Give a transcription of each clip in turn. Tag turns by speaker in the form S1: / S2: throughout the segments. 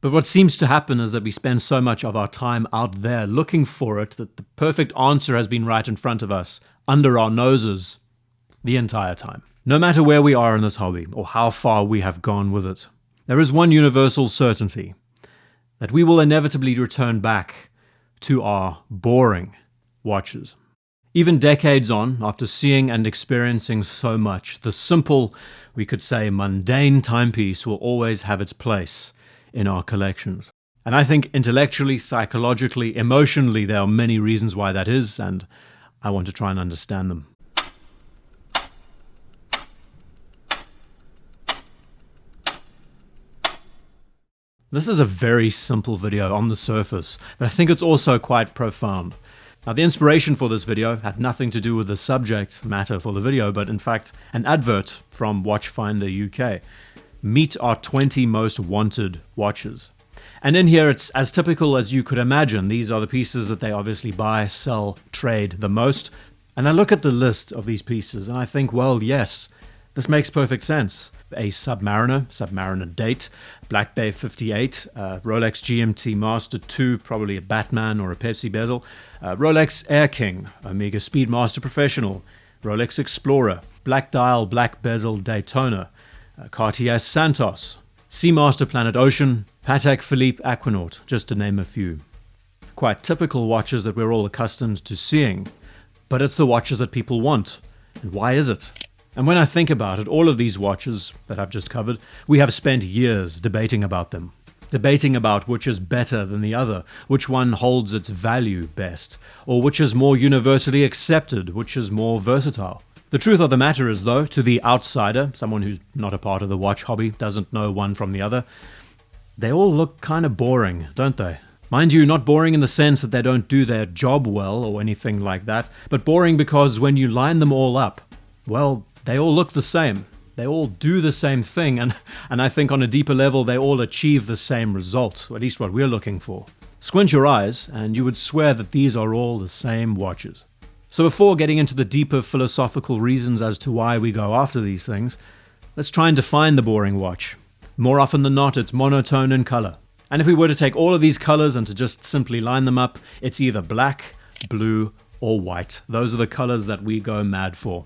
S1: But what seems to happen is that we spend so much of our time out there looking for it that the perfect answer has been right in front of us, under our noses, the entire time. No matter where we are in this hobby or how far we have gone with it, there is one universal certainty, that we will inevitably return back to our boring watches. Even decades on, after seeing and experiencing so much, the simple, we could say mundane timepiece will always have its place in our collections. And I think intellectually, psychologically, emotionally, there are many reasons why that is, and I want to try and understand them. This is a very simple video on the surface, but I think it's also quite profound. Now, the inspiration for this video had nothing to do with the subject matter for the video, but in fact, an advert from Watchfinder UK. Meet our 20 most wanted watches. And in here, it's as typical as you could imagine. These are the pieces that they obviously buy, sell, trade the most. And I look at the list of these pieces and I think, well, yes, this makes perfect sense. A Submariner date, Black Bay 58, Rolex GMT Master 2, probably a Batman or a Pepsi bezel, Rolex Air King, Omega Speedmaster Professional, Rolex Explorer, Black Dial, Black Bezel Daytona, Cartier Santos, Seamaster Planet Ocean, Patek Philippe Aquanaut, just to name a few. Quite typical watches that we're all accustomed to seeing, but it's the watches that people want. And why is it? And when I think about it, all of these watches that I've just covered, we have spent years debating about them. Debating about which is better than the other, which one holds its value best, or which is more universally accepted, which is more versatile. The truth of the matter is, though, to the outsider, someone who's not a part of the watch hobby, doesn't know one from the other, they all look kind of boring, don't they? Mind you, not boring in the sense that they don't do their job well or anything like that, but boring because when you line them all up, well, they all look the same. They all do the same thing, and I think on a deeper level, they all achieve the same result, or at least what we're looking for. Squint your eyes, and you would swear that these are all the same watches. So before getting into the deeper philosophical reasons as to why we go after these things, let's try and define the boring watch. More often than not, it's monotone in color. And if we were to take all of these colors and to just simply line them up, it's either black, blue, or white. Those are the colors that we go mad for.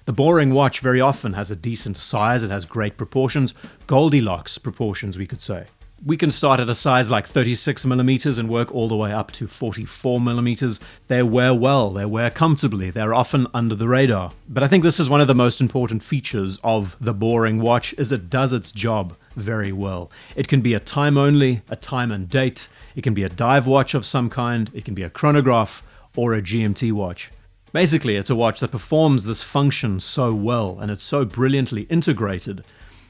S1: The boring watch very often has a decent size, it has great proportions, Goldilocks proportions we could say. We can start at a size like 36mm and work all the way up to 44mm. They wear well, they wear comfortably, they're often under the radar. But I think this is one of the most important features of the boring watch, is it does its job very well. It can be a time only, a time and date, it can be a dive watch of some kind, it can be a chronograph or a GMT watch. Basically, it's a watch that performs this function so well and it's so brilliantly integrated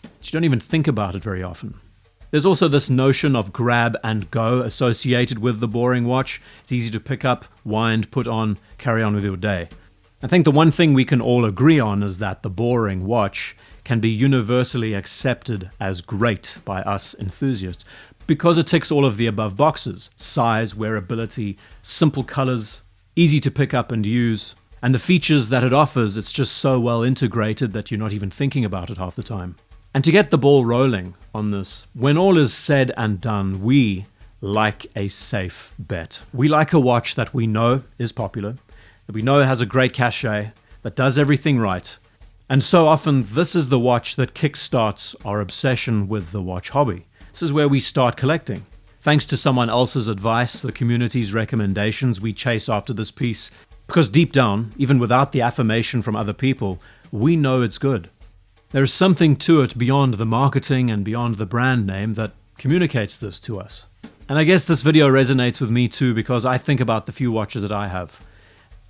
S1: that you don't even think about it very often. There's also this notion of grab and go associated with the boring watch. It's easy to pick up, wind, put on, carry on with your day. I think the one thing we can all agree on is that the boring watch can be universally accepted as great by us enthusiasts because it ticks all of the above boxes: size, wearability, simple colors, easy to pick up and use, and the features that it offers, it's just so well integrated that you're not even thinking about it half the time. And to get the ball rolling on this, when all is said and done, we like a safe bet. We like a watch that we know is popular, that we know has a great cachet, that does everything right. And so often, this is the watch that kickstarts our obsession with the watch hobby. This is where we start collecting. Thanks to someone else's advice, the community's recommendations, we chase after this piece because deep down, even without the affirmation from other people, we know it's good. There is something to it beyond the marketing and beyond the brand name that communicates this to us. And I guess this video resonates with me too because I think about the few watches that I have.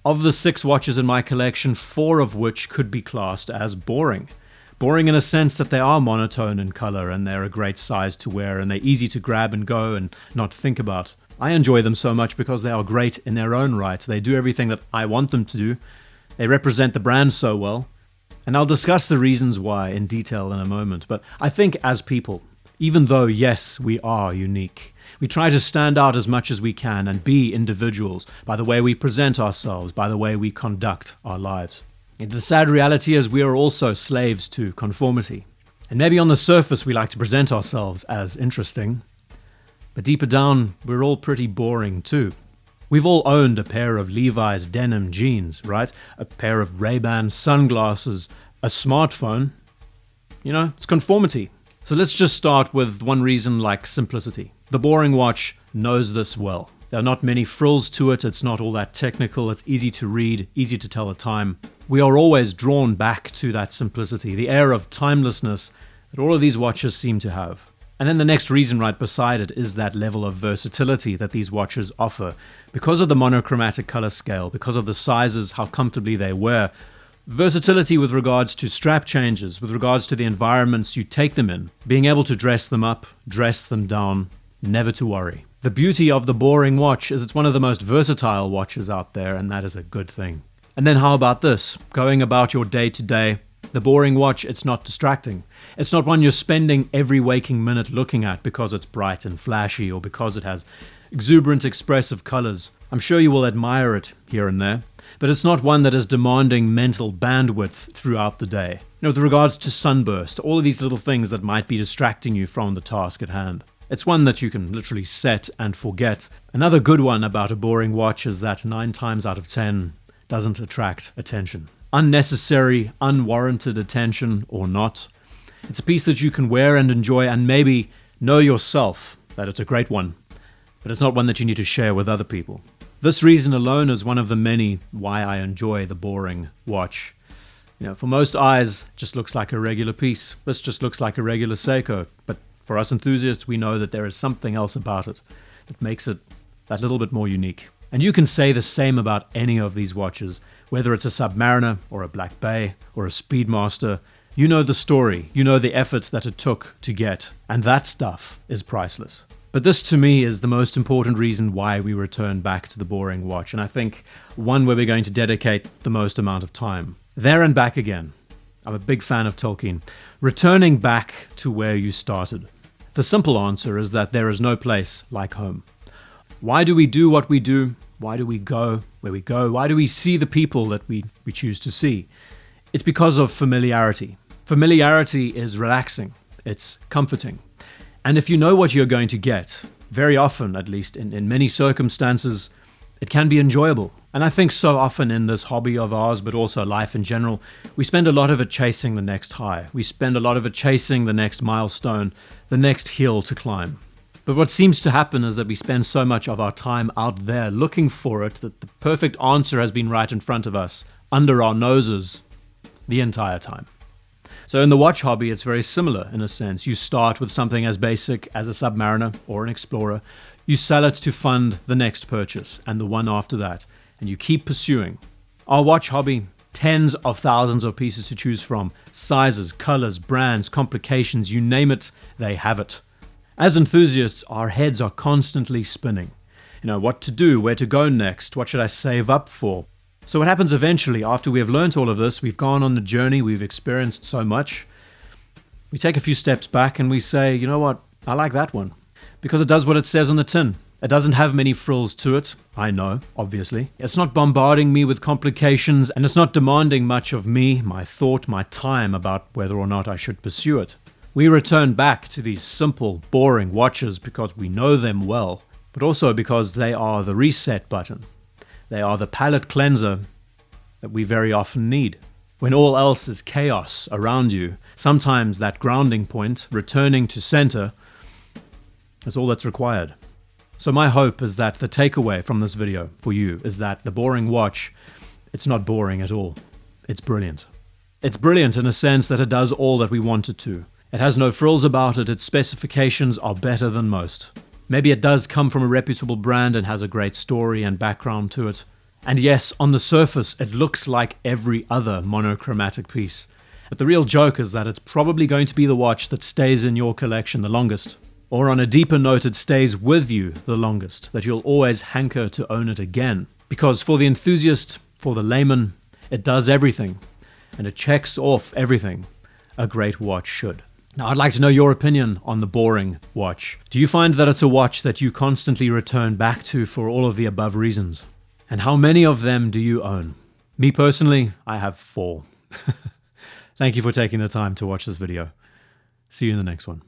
S1: Of the 6 watches in my collection, 4 of which could be classed as boring. Boring in a sense that they are monotone in color and they're a great size to wear and they're easy to grab and go and not think about. I enjoy them so much because they are great in their own right. They do everything that I want them to do. They represent the brand so well. And I'll discuss the reasons why in detail in a moment. But I think as people, even though, yes, we are unique, we try to stand out as much as we can and be individuals by the way we present ourselves, by the way we conduct our lives. And the sad reality is we are also slaves to conformity. And maybe on the surface we like to present ourselves as interesting, But deeper down, we're all pretty boring too. We've all owned a pair of Levi's denim jeans, right? A pair of Ray-Ban sunglasses, a smartphone. You know, it's conformity. So let's just start with one reason like simplicity. The boring watch knows this well. There are not many frills to it, it's not all that technical, it's easy to read, easy to tell the time. We are always drawn back to that simplicity, the air of timelessness that all of these watches seem to have. And then the next reason right beside it is that level of versatility that these watches offer. Because of the monochromatic color scale, because of the sizes, how comfortably they wear, versatility with regards to strap changes, with regards to the environments you take them in, being able to dress them up, dress them down, never to worry. The beauty of the boring watch is it's one of the most versatile watches out there, and that is a good thing. And then how about this? Going about your day to day, the boring watch, it's not distracting. It's not one you're spending every waking minute looking at because it's bright and flashy or because it has exuberant expressive colors. I'm sure you will admire it here and there, but it's not one that is demanding mental bandwidth throughout the day. You know, with regards to sunburst, all of these little things that might be distracting you from the task at hand. It's one that you can literally set and forget. Another good one about a boring watch is that 9 times out of 10 doesn't attract attention. Unnecessary, unwarranted attention or not. It's a piece that you can wear and enjoy and maybe know yourself that it's a great one, but it's not one that you need to share with other people. This reason alone is one of the many why I enjoy the boring watch. You know, for most eyes, it just looks like a regular piece. This just looks like a regular Seiko, but for us enthusiasts, we know that there is something else about it that makes it that little bit more unique. And you can say the same about any of these watches, whether it's a Submariner or a Black Bay or a Speedmaster. You know the story, you know the efforts that it took to get, and that stuff is priceless. But this to me is the most important reason why we return back to the boring watch, and I think one where we're going to dedicate the most amount of time. There and back again. I'm a big fan of Tolkien. Returning back to where you started. The simple answer is that there is no place like home. Why do we do what we do? Why do we go where we go? Why do we see the people that we choose to see? It's because of familiarity. Familiarity is relaxing. It's comforting. And if you know what you're going to get, very often, at least in many circumstances, it can be enjoyable. And I think so often in this hobby of ours, but also life in general, we spend a lot of it chasing the next high. We spend a lot of it chasing the next milestone, the next hill to climb. But what seems to happen is that we spend so much of our time out there looking for it that the perfect answer has been right in front of us, under our noses, the entire time. So in the watch hobby, it's very similar in a sense. You start with something as basic as a Submariner or an Explorer. You sell it to fund the next purchase and the one after that. And you keep pursuing. Our watch hobby, tens of thousands of pieces to choose from. Sizes, colors, brands, complications, you name it, they have it. As enthusiasts, our heads are constantly spinning. You know, what to do, where to go next, what should I save up for? So what happens eventually, after we have learned all of this, we've gone on the journey, we've experienced so much, we take a few steps back and we say, you know what, I like that one. Because it does what it says on the tin. It doesn't have many frills to it, I know, obviously. It's not bombarding me with complications, and it's not demanding much of me, my thought, my time about whether or not I should pursue it. We return back to these simple, boring watches because we know them well, but also because they are the reset button. They are the palate cleanser that we very often need. When all else is chaos around you, sometimes that grounding point, returning to center, is all that's required. So my hope is that the takeaway from this video for you is that the boring watch, it's not boring at all. It's brilliant. It's brilliant in a sense that it does all that we want it to. It has no frills about it, its specifications are better than most. Maybe it does come from a reputable brand and has a great story and background to it. And yes, on the surface, it looks like every other monochromatic piece. But the real joke is that it's probably going to be the watch that stays in your collection the longest. Or on a deeper note, it stays with you the longest, that you'll always hanker to own it again. Because for the enthusiast, for the layman, it does everything, and it checks off everything a great watch should. Now, I'd like to know your opinion on the boring watch. Do you find that it's a watch that you constantly return back to for all of the above reasons? And how many of them do you own? Me personally, I have 4. Thank you for taking the time to watch this video. See you in the next one.